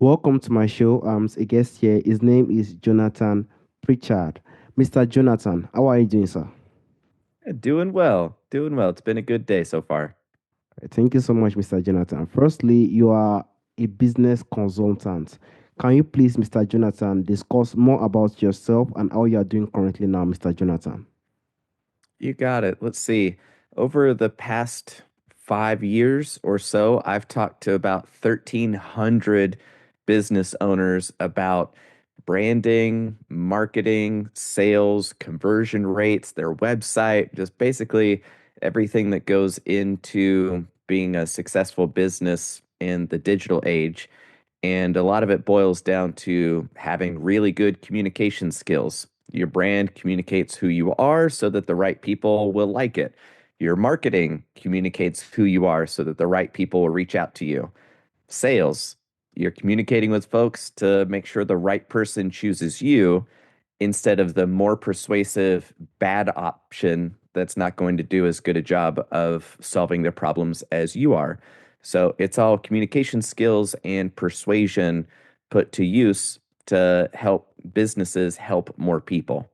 Welcome to my show. A guest here. His name is Jonathan Pritchard. Mr. Jonathan, how are you doing, sir? Doing well. Doing well. It's been a good day so far. Thank you so much, Mr. Jonathan. Firstly, you are a business consultant. Can you please, Mr. Jonathan, discuss more about yourself and how you are doing currently now, Mr. Jonathan? You got it. Let's see. Over the past 5 years or so, I've talked to about 1,300 business owners about branding, marketing, sales, conversion rates, their website, just basically everything that goes into being a successful business in the digital age. And a lot of it boils down to having really good communication skills. Your brand communicates who you are so that the right people will like it. Your marketing communicates who you are so that the right people will reach out to you. Sales, you're communicating with folks to make sure the right person chooses you instead of the more persuasive bad option that's not going to do as good a job of solving their problems as you are. So it's all communication skills and persuasion put to use to help businesses help more people.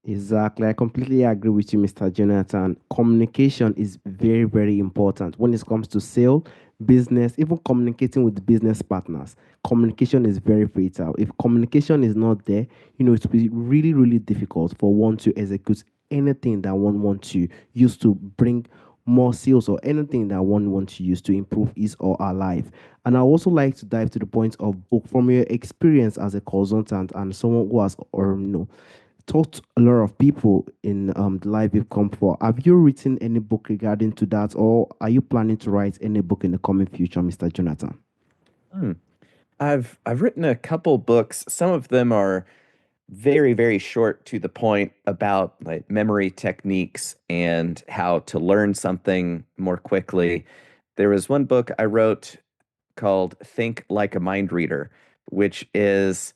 Exactly. I completely agree with you, Mr. Jonathan. Communication is very, very important when it comes to sale, business, even communicating with business partners. Communication is very vital. If communication is not there, it will be really, really difficult for one to execute anything that one wants to use to bring more sales or anything that one wants to use to improve his or her life. And I also like to dive to the point of book from your experience as a consultant and someone who has or taught a lot of people in the life you've come for. Have you written any book regarding to that, or are you planning to write any book in the coming future, Mr. Jonathan? Hmm. I've written a couple books. Some of them are very, very short to the point about like memory techniques and how to learn something more quickly. There was one book I wrote called Think Like a Mind Reader, which is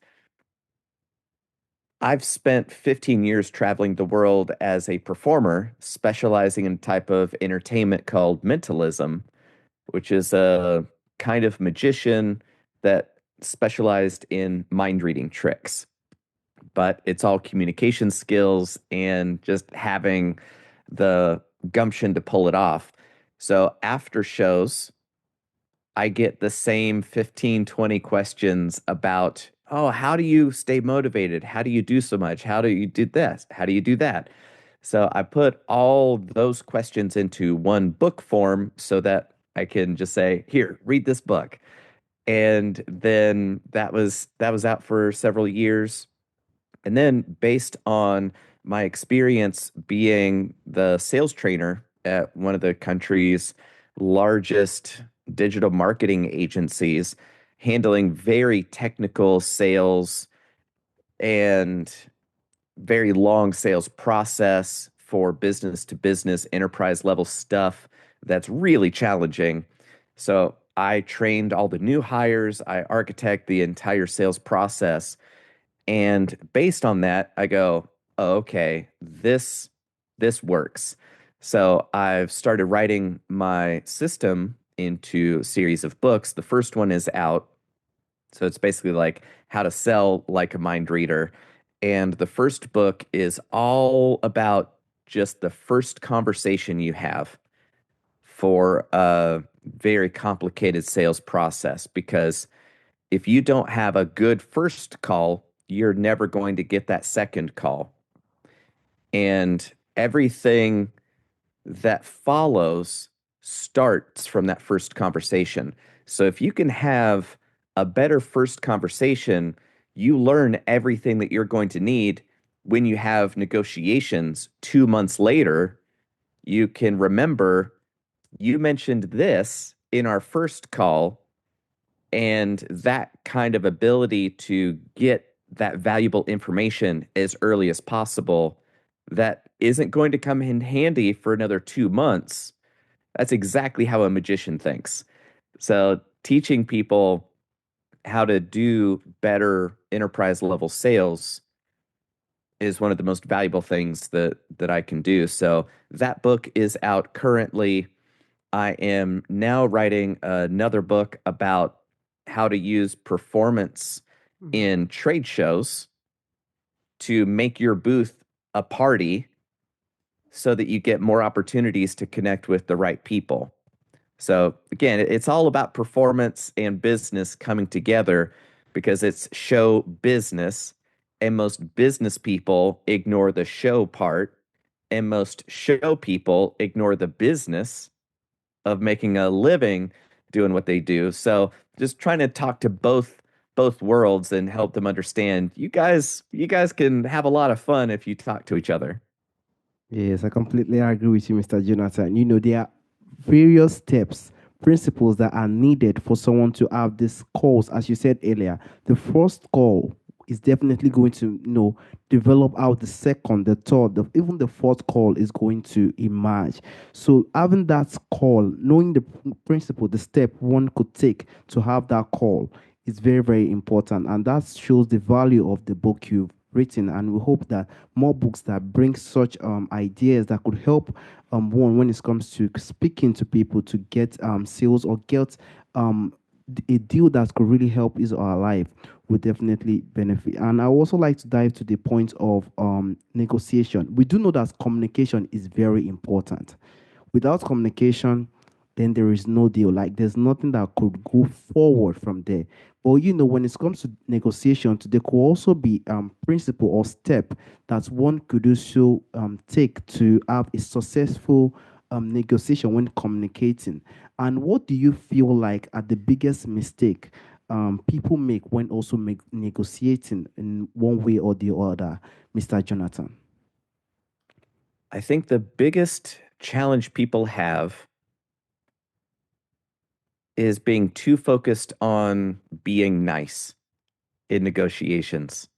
I've spent 15 years traveling the world as a performer, specializing in a type of entertainment called mentalism, which is a kind of magician that specialized in mind reading tricks. But it's all communication skills and just having the gumption to pull it off. So after shows, I get the same 15, 20 questions about, oh, how do you stay motivated? How do you do so much? How do you do this? How do you do that? So I put all those questions into one book form so that I can just say, here, read this book. And then that was out for several years. And then based on my experience being the sales trainer at one of the country's largest digital marketing agencies, handling very technical sales and very long sales process for business to business enterprise level stuff that's really challenging. So I trained all the new hires, I architect the entire sales process, and based on that, I go, oh, okay, this works. So I've started writing my system into a series of books. The first one is out. So it's basically like how to sell like a mind reader. And the first book is all about just the first conversation you have for a very complicated sales process because if you don't have a good first call, you're never going to get that second call. And everything that follows starts from that first conversation. So if you can have a better first conversation, you learn everything that you're going to need when you have negotiations 2 months later. You can remember you mentioned this in our first call, and that kind of ability to get that valuable information as early as possible that isn't going to come in handy for another 2 months. That's exactly how a magician thinks. So, teaching people how to do better enterprise level sales is one of the most valuable things that I can do. So, that book is out currently. I am now writing another book about how to use performance Mhm. in trade shows to make your booth a party so that you get more opportunities to connect with the right people. So again, it's all about performance and business coming together because it's show business, and most business people ignore the show part, and most show people ignore the business of making a living doing what they do. So just trying to talk to both worlds and help them understand you guys can have a lot of fun if you talk to each other. Yes, I completely agree with you, Mr. Jonathan. There are various steps, principles that are needed for someone to have these calls. As you said earlier, the first call is definitely going to, develop out the second, the third, even the fourth call is going to emerge. So having that call, knowing the principle, the step one could take to have that call is very, very important. And that shows the value of the book you've written. And we hope that more books that bring such ideas that could help one when it comes to speaking to people to get sales or get um, a deal that could really help his or our life would definitely benefit. And I also like to dive to the point of negotiation. We do know that communication is very important. Without communication, then there is no deal. Like there's nothing that could go forward from there. But when it comes to negotiation, there could also be principle or step that one could also take to have a successful negotiation when communicating. And what do you feel like are the biggest mistake people make when also make negotiating in one way or the other, Mr. Jonathan? I think the biggest challenge people have is being too focused on being nice in negotiations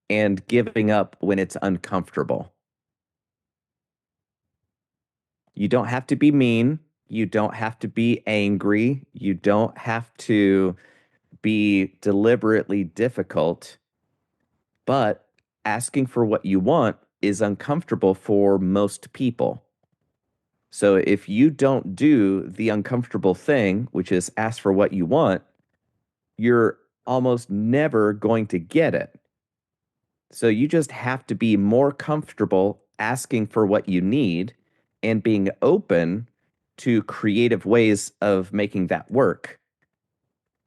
and giving up when it's uncomfortable. You don't have to be mean. You don't have to be angry. You don't have to be deliberately difficult, but asking for what you want is uncomfortable for most people. So if you don't do the uncomfortable thing, which is ask for what you want, you're almost never going to get it. So you just have to be more comfortable asking for what you need and being open to creative ways of making that work.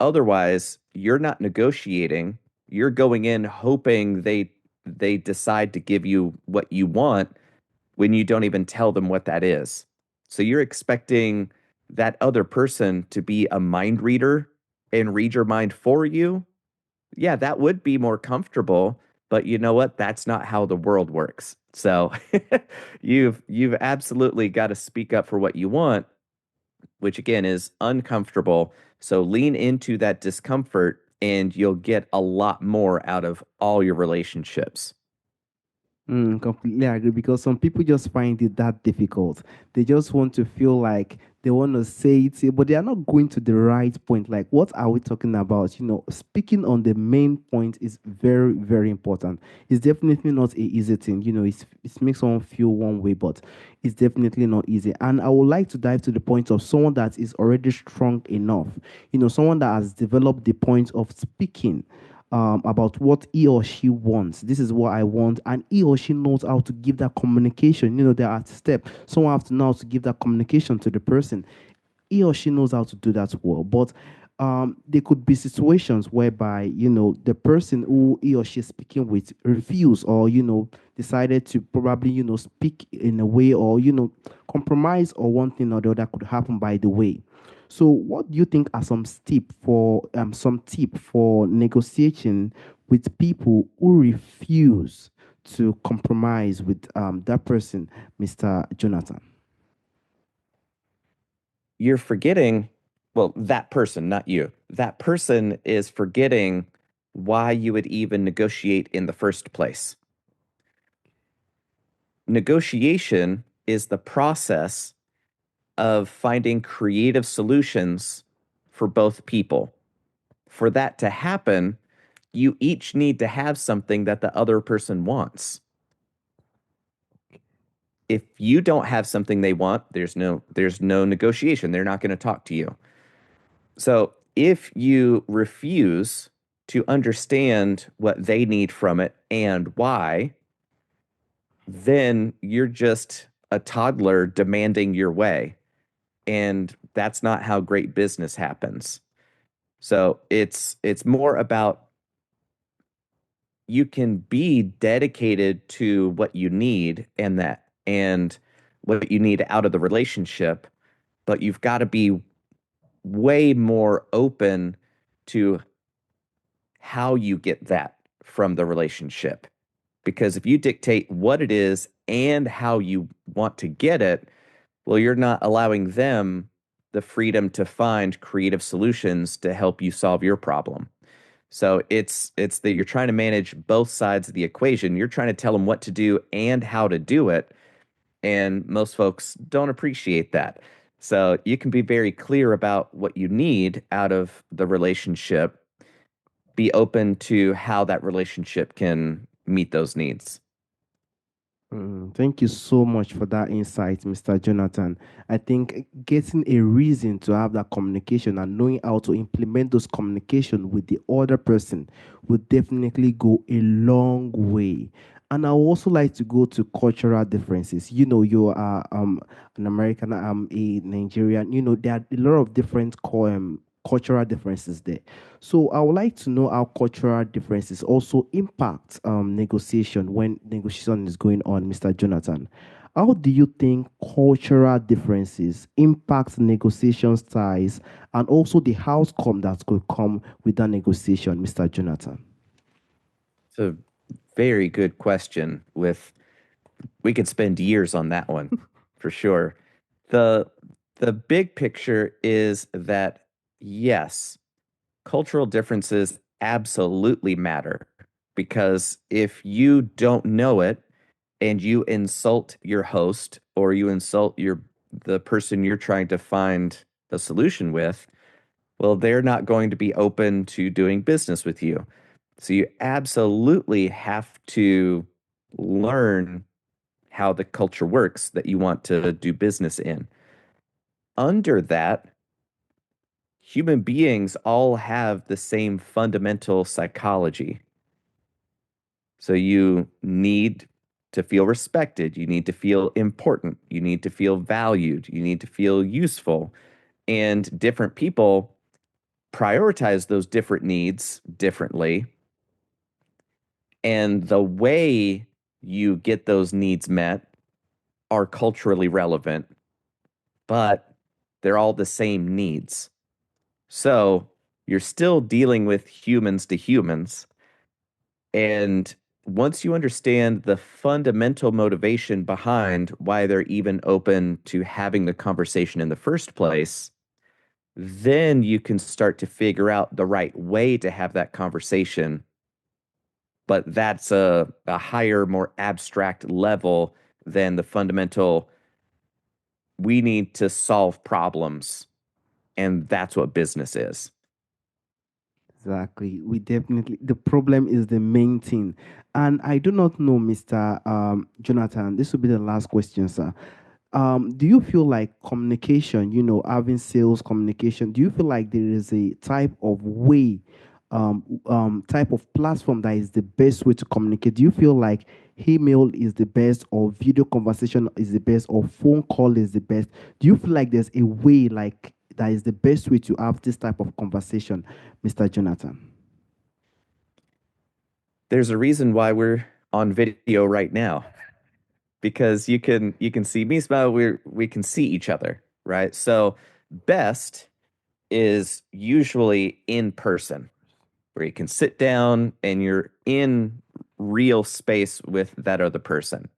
Otherwise, you're not negotiating. You're going in hoping they decide to give you what you want when you don't even tell them what that is. So you're expecting that other person to be a mind reader and read your mind for you. Yeah, that would be more comfortable, but you know what? That's not how the world works. So you've absolutely got to speak up for what you want, which again is uncomfortable. So lean into that discomfort and you'll get a lot more out of all your relationships. Completely agree because some people just find it that difficult. They just want to feel like they want to say it, but they are not going to the right point. Like, what are we talking about? Speaking on the main point is very, very important. It's definitely not a easy thing. It makes someone feel one way, but it's definitely not easy. And I would like to dive to the point of someone that is already strong enough. Someone that has developed the point of speaking about what he or she wants. This is what I want, and he or she knows how to give that communication. There are steps. Someone have to know how to give that communication to the person. He or she knows how to do that well, but there could be situations whereby the person who he or she is speaking with refuse or decided to probably speak in a way or compromise or one thing or the other could happen by the way. So, what do you think are some tip for negotiation with people who refuse to compromise with that person, Mr. Jonathan? You're forgetting, well, that person, not you. That person is forgetting why you would even negotiate in the first place. Negotiation is the process of finding creative solutions for both people. For that to happen, you each need to have something that the other person wants. If you don't have something they want, there's no negotiation. They're not going to talk to you. So If you refuse to understand what they need from it and why, then you're just a toddler demanding your way. And that's not how great business happens. So it's more about you can be dedicated to what you need and what you need out of the relationship, but you've got to be way more open to how you get that from the relationship. Because if you dictate what it is and how you want to get it, well, you're not allowing them the freedom to find creative solutions to help you solve your problem. So it's that you're trying to manage both sides of the equation. You're trying to tell them what to do and how to do it, and most folks don't appreciate that. So you can be very clear about what you need out of the relationship, be open to how that relationship can meet those needs. Thank you so much for that insight, Mr. Jonathan. I think getting a reason to have that communication and knowing how to implement those communication with the other person will definitely go a long way. And I would also like to go to cultural differences. You know, you are an American, I'm a Nigerian. You know, there are a lot of different cultural differences there. So I would like to know how cultural differences also impact negotiation when negotiation is going on, Mr. Jonathan. How do you think cultural differences impact negotiation styles and also the outcome that could come with that negotiation, Mr. Jonathan? It's a very good question. With we could spend years on that one for sure. The the big picture is that yes, cultural differences absolutely matter because if you don't know it and you insult your host or you insult the person you're trying to find a solution with, well, they're not going to be open to doing business with you. So you absolutely have to learn how the culture works that you want to do business in. Under that, human beings all have the same fundamental psychology. So you need to feel respected, you need to feel important, you need to feel valued, you need to feel useful. And different people prioritize those different needs differently. And the way you get those needs met are culturally relevant, but they're all the same needs. So you're still dealing with humans to humans. And once you understand the fundamental motivation behind why they're even open to having the conversation in the first place, then you can start to figure out the right way to have that conversation. But that's a higher, more abstract level than the fundamental, we need to solve problems. And that's what business is. Exactly. We definitely, the problem is the main thing. And I do not know, Mr. Jonathan, this will be the last question, sir. Do you feel like communication, you know, having sales communication, do you feel like there is a type of way, type of platform that is the best way to communicate? Do you feel like email is the best, or video conversation is the best, or phone call is the best? Do you feel like there's a way like that is the best way to have this type of conversation, Mr. Jonathan? There's a reason why we're on video right now because you can see me smile, we can see each other, right? So best is usually in person where you can sit down and you're in real space with that other person.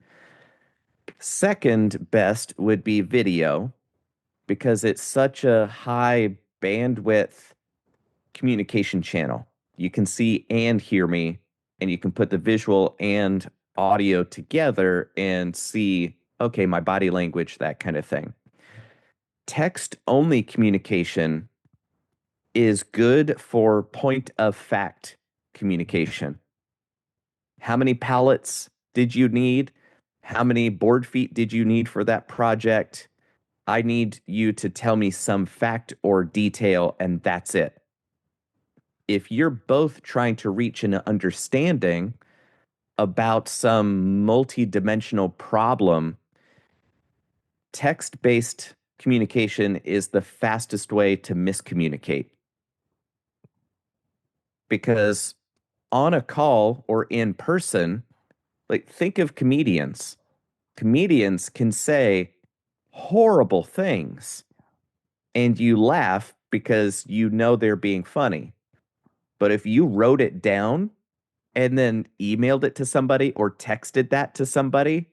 Second best would be video because it's such a high bandwidth communication channel. You can see and hear me, and you can put the visual and audio together and see, okay, my body language, that kind of thing. Text only communication is good for point of fact communication. How many pallets did you need? How many board feet did you need for that project? I need you to tell me some fact or detail, and that's it. if you're both trying to reach an understanding about some multi-dimensional problem, text-based communication is the fastest way to miscommunicate because on a call or in person, like think of comedians. Comedians can say horrible things and you laugh because you know they're being funny. But if you wrote it down and then emailed it to somebody or texted that to somebody,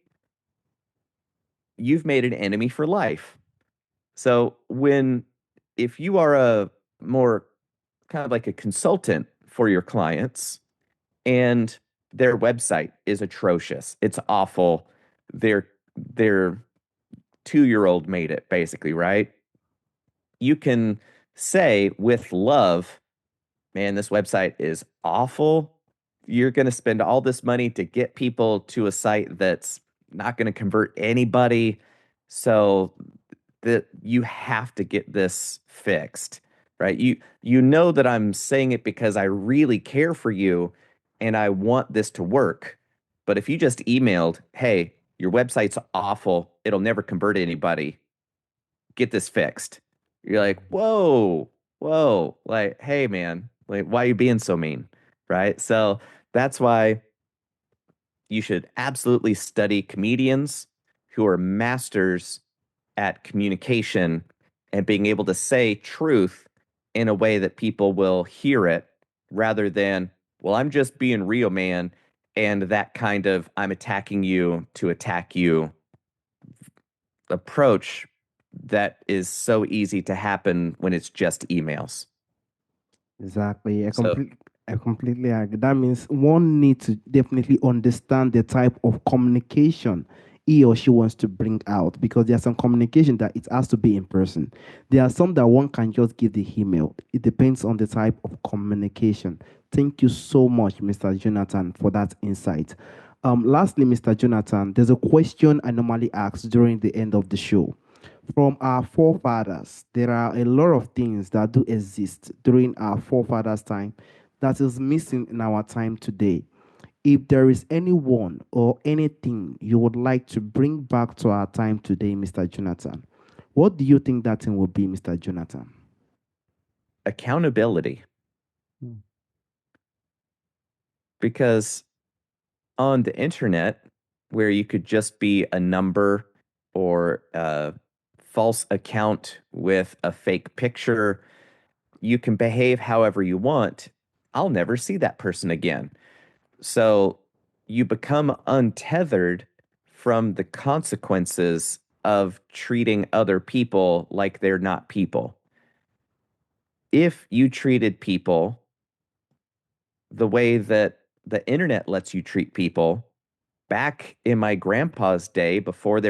you've made an enemy for life. So if you are a more kind of like a consultant for your clients and their website is atrocious, it's awful. Their 2-year old made it basically, right? You can say with love, man, this website is awful. You're going to spend all this money to get people to a site that's not going to convert anybody. So that you have to get this fixed, right? You know that I'm saying it because I really care for you and I want this to work. But if you just emailed, "Hey, your website's awful. It'll never convert anybody. Get this fixed." You're like, "Whoa, whoa." Like, "Hey man, like why are you being so mean?" Right? So that's why you should absolutely study comedians who are masters at communication and being able to say truth in a way that people will hear it rather than, well, I'm just being real, man. And that kind of I'm attacking you to attack you approach that is so easy to happen when it's just emails. Exactly. So I completely agree. That means one needs to definitely understand the type of communication he or she wants to bring out because there's some communication that it has to be in person. There are some that one can just give the email. It depends on the type of communication. Thank you so much, Mr. Jonathan, for that insight. Lastly, Mr. Jonathan, there's a question I normally ask during the end of the show. From our forefathers, there are a lot of things that do exist during our forefathers' time that is missing in our time today. If there is anyone or anything you would like to bring back to our time today, Mr. Jonathan, what do you think that thing will be, Mr. Jonathan? accountability, Mm. because on the internet, where you could just be a number or a false account with a fake picture, you can behave however you want. I'll never see that person again. So you become untethered from the consequences of treating other people like they're not people. If you treated people the way that the internet lets you treat people, back in my grandpa's day, before there was